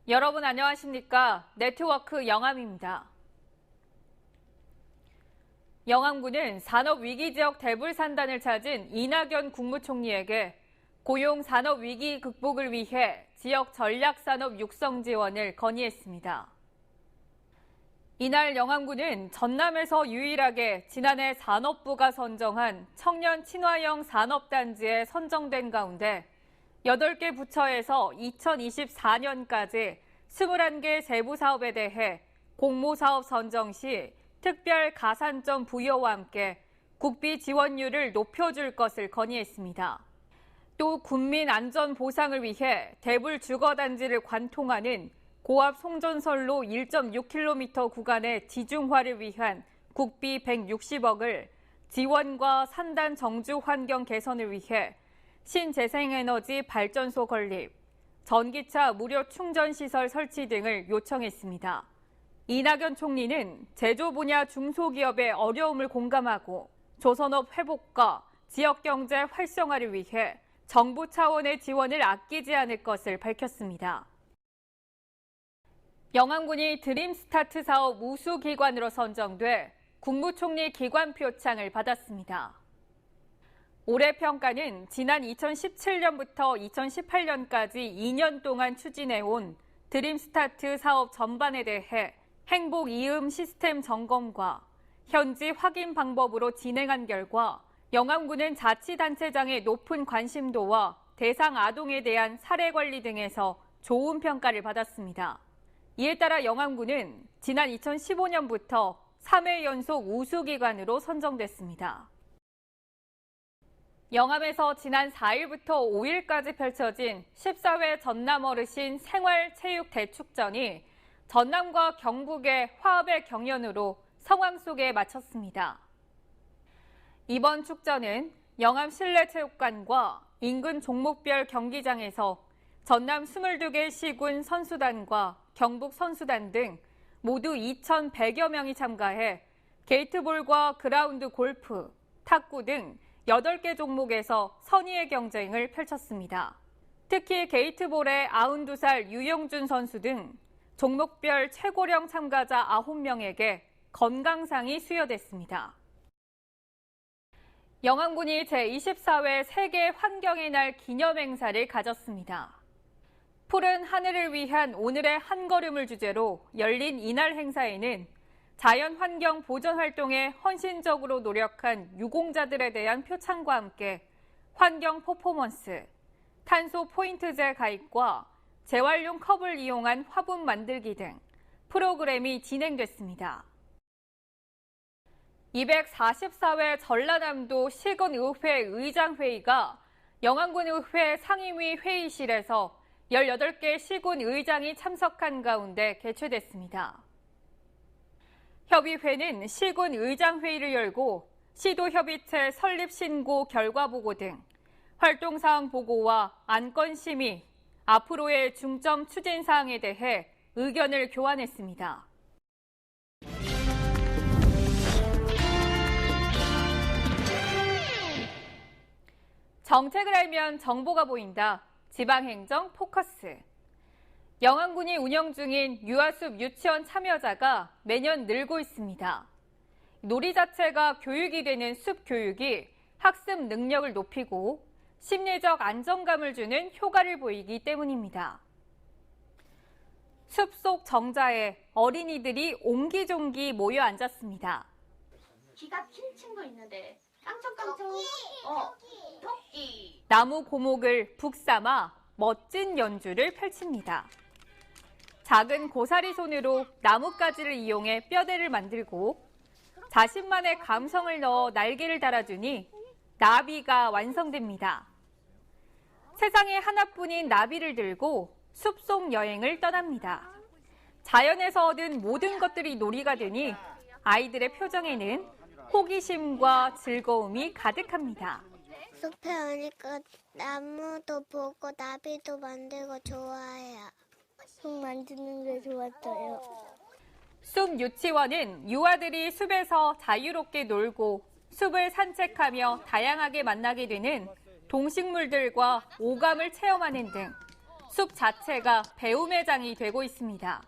여러분 안녕하십니까? 네트워크 영암입니다. 영암군은 산업위기지역 대불산단을 찾은 이낙연 국무총리에게 고용 산업위기 극복을 위해 지역 전략산업 육성 지원을 건의했습니다. 이날 영암군은 전남에서 유일하게 지난해 산업부가 선정한 청년 친화형 산업단지에 선정된 가운데 8개 부처에서 2024년까지 21개 세부 사업에 대해 공모사업 선정 시 특별 가산점 부여와 함께 국비 지원율을 높여줄 것을 건의했습니다. 또 국민 안전 보상을 위해 대불 주거단지를 관통하는 고압 송전선로 1.6km 구간의 지중화를 위한 국비 160억을 지원과 산단 정주 환경 개선을 위해 신재생에너지 발전소 건립, 전기차 무료 충전시설 설치 등을 요청했습니다. 이낙연 총리는 제조 분야 중소기업의 어려움을 공감하고 조선업 회복과 지역경제 활성화를 위해 정부 차원의 지원을 아끼지 않을 것을 밝혔습니다. 영암군이 드림스타트 사업 우수기관으로 선정돼 국무총리 기관 표창을 받았습니다. 올해 평가는 지난 2017년부터 2018년까지 2년 동안 추진해온 드림스타트 사업 전반에 대해 행복 이음 시스템 점검과 현지 확인 방법으로 진행한 결과 영암군은 자치단체장의 높은 관심도와 대상 아동에 대한 사례 관리 등에서 좋은 평가를 받았습니다. 이에 따라 영암군은 지난 2015년부터 3회 연속 우수기관으로 선정됐습니다. 영암에서 지난 4일부터 5일까지 펼쳐진 14회 전남어르신 생활체육대축전이 전남과 경북의 화합의 경연으로 성황 속에 마쳤습니다. 이번 축전은 영암 실내체육관과 인근 종목별 경기장에서 전남 22개 시군 선수단과 경북 선수단 등 모두 2,100여 명이 참가해 게이트볼과 그라운드 골프, 탁구 등 8개 종목에서 선의의 경쟁을 펼쳤습니다. 특히 게이트볼의 92살 유영준 선수 등 종목별 최고령 참가자 9명에게 건강상이 수여됐습니다. 영암군이 제24회 세계 환경의 날 기념행사를 가졌습니다. 푸른 하늘을 위한 오늘의 한 걸음을 주제로 열린 이날 행사에는 자연환경 보전 활동에 헌신적으로 노력한 유공자들에 대한 표창과 함께 환경 퍼포먼스, 탄소 포인트제 가입과 재활용 컵을 이용한 화분 만들기 등 프로그램이 진행됐습니다. 244회 전라남도 시군의회 의장회의가 영암군의회 상임위 회의실에서 18개 시군 의장이 참석한 가운데 개최됐습니다. 협의회는 시군 의장회의를 열고 시도협의체 설립 신고 결과 보고 등 활동사항 보고와 안건 심의, 앞으로의 중점 추진 사항에 대해 의견을 교환했습니다. 정책을 알면 정보가 보인다. 지방행정 포커스. 영암군이 운영 중인 유아숲 유치원 참여자가 매년 늘고 있습니다. 놀이 자체가 교육이 되는 숲 교육이 학습 능력을 높이고 심리적 안정감을 주는 효과를 보이기 때문입니다. 숲속 정자에 어린이들이 옹기종기 모여 앉았습니다. 귀가 긴 친구 있는데 깡총깡총 토끼. 나무 고목을 북삼아 멋진 연주를 펼칩니다. 작은 고사리 손으로 나뭇가지를 이용해 뼈대를 만들고 자신만의 감성을 넣어 날개를 달아주니 나비가 완성됩니다. 세상에 하나뿐인 나비를 들고 숲속 여행을 떠납니다. 자연에서 얻은 모든 것들이 놀이가 되니 아이들의 표정에는 호기심과 즐거움이 가득합니다. 숲에 오니까 나무도 보고 나비도 만들고 좋아해요. 숲 만드는 게 좋았어요. 숲 유치원은 유아들이 숲에서 자유롭게 놀고 숲을 산책하며 다양하게 만나게 되는 동식물들과 오감을 체험하는 등 숲 자체가 배움의 장이 되고 있습니다.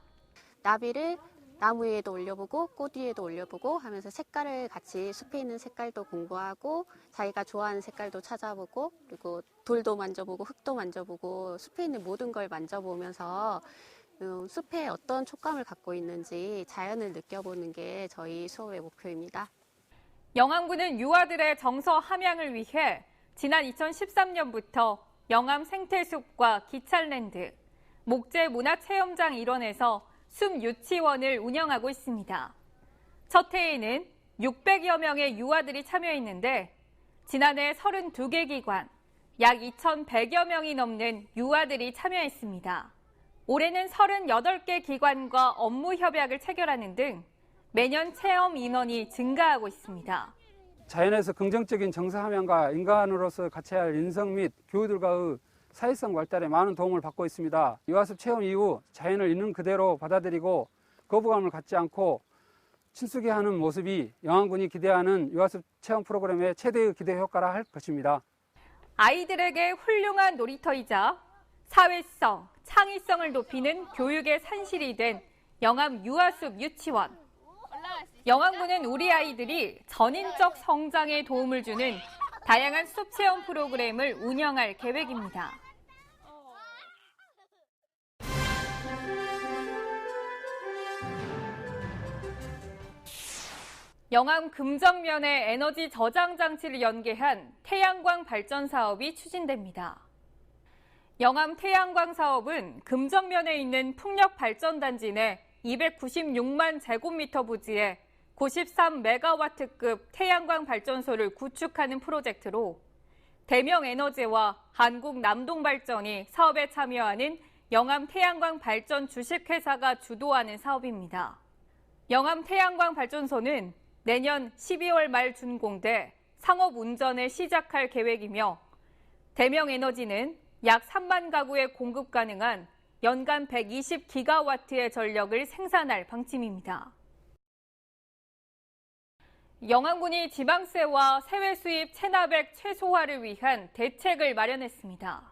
나비를 나무 위에도 올려보고 꽃 위에도 올려보고 하면서 색깔을 같이 숲에 있는 색깔도 공부하고 자기가 좋아하는 색깔도 찾아보고 그리고 돌도 만져보고 흙도 만져보고 숲에 있는 모든 걸 만져보면서 숲에 어떤 촉감을 갖고 있는지 자연을 느껴보는 게 저희 수업의 목표입니다. 영암군은 유아들의 정서 함양을 위해 지난 2013년부터 영암 생태숲과 기찰랜드, 목재 문화체험장 일원에서 숲 유치원을 운영하고 있습니다. 첫 해에는 600여 명의 유아들이 참여했는데 지난해 32개 기관, 약 2,100여 명이 넘는 유아들이 참여했습니다. 올해는 38개 기관과 업무 협약을 체결하는 등 매년 체험 인원이 증가하고 있습니다. 자연에서 긍정적인 정서 함양과 인간으로서 같이 할 인성 및 교우들과의 사회성 발달에 많은 도움을 받고 있습니다. 유아숲 체험 이후 자연을 있는 그대로 받아들이고 거부감을 갖지 않고 친숙해 하는 모습이 영암군이 기대하는 유아숲 체험 프로그램의 최대의 기대 효과라 할 것입니다. 아이들에게 훌륭한 놀이터이자 사회성, 창의성을 높이는 교육의 산실이 된 영암 유아숲 유치원. 영암군은 우리 아이들이 전인적 성장에 도움을 주는 다양한 숲 체험 프로그램을 운영할 계획입니다. 영암 금정면에 에너지 저장 장치를 연계한 태양광 발전 사업이 추진됩니다. 영암 태양광 사업은 금정면에 있는 풍력 발전단지 내 296만 제곱미터 부지에 93메가와트급 태양광 발전소를 구축하는 프로젝트로 대명에너지와 한국남동발전이 사업에 참여하는 영암 태양광 발전 주식회사가 주도하는 사업입니다. 영암 태양광 발전소는 내년 12월 말 준공돼 상업 운전을 시작할 계획이며 대명에너지는 약 3만 가구에 공급 가능한 연간 120기가와트의 전력을 생산할 방침입니다. 영암군이 지방세와 세외 수입 체납액 최소화를 위한 대책을 마련했습니다.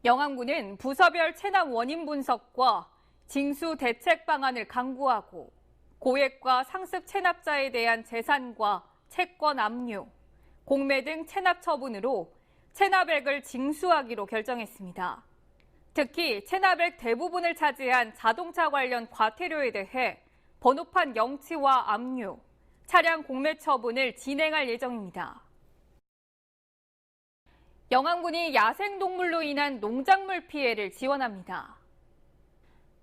영암군은 부서별 체납 원인 분석과 징수 대책 방안을 강구하고 고액과 상습 체납자에 대한 재산과 채권 압류, 공매 등 체납 처분으로 체납액을 징수하기로 결정했습니다. 특히 체납액 대부분을 차지한 자동차 관련 과태료에 대해 번호판 영치와 압류, 차량 공매 처분을 진행할 예정입니다. 영암군이 야생동물로 인한 농작물 피해를 지원합니다.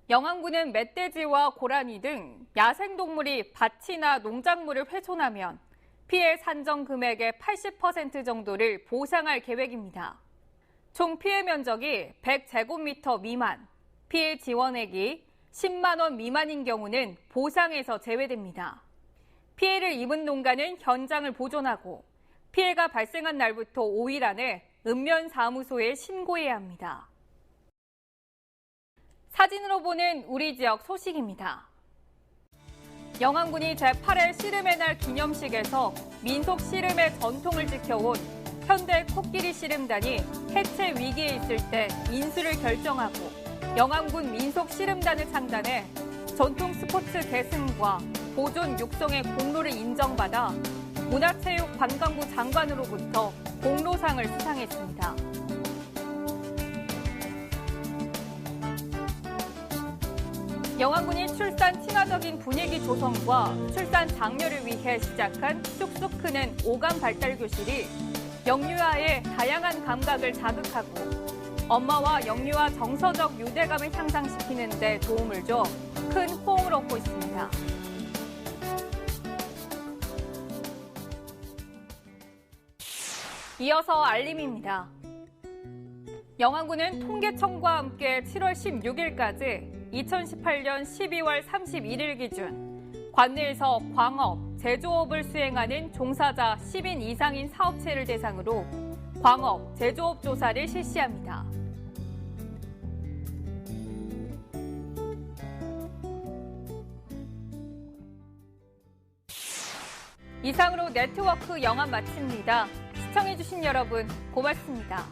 영암군은 멧돼지와 고라니 등 야생동물이 밭이나 농작물을 훼손하면 피해 산정 금액의 80% 정도를 보상할 계획입니다. 총 피해 면적이 100제곱미터 미만, 피해 지원액이 10만 원 미만인 경우는 보상에서 제외됩니다. 피해를 입은 농가는 현장을 보존하고 피해가 발생한 날부터 5일 안에 읍면사무소에 신고해야 합니다. 사진으로 보는 우리 지역 소식입니다. 영암군이 제8회 씨름의 날 기념식에서 민속 씨름의 전통을 지켜온 현대 코끼리 씨름단이 해체 위기에 있을 때 인수를 결정하고 영암군 민속 씨름단을 창단해 전통 스포츠 계승과 보존 육성의 공로를 인정받아 문화체육관광부 장관으로부터 공로상을 수상했습니다. 영암군이 출산 친화적인 분위기 조성과 출산 장려를 위해 시작한 쑥쑥 크는 오감 발달 교실이 영유아의 다양한 감각을 자극하고 엄마와 영유아 정서적 유대감을 향상시키는 데 도움을 줘 큰 호응을 얻고 있습니다. 이어서 알림입니다. 영암군은 통계청과 함께 7월 16일까지 2018년 12월 31일 기준 관내에서 광업, 제조업을 수행하는 종사자 10인 이상인 사업체를 대상으로 광업, 제조업 조사를 실시합니다. 이상으로 네트워크 영암 마칩니다. 시청해주신 여러분 고맙습니다.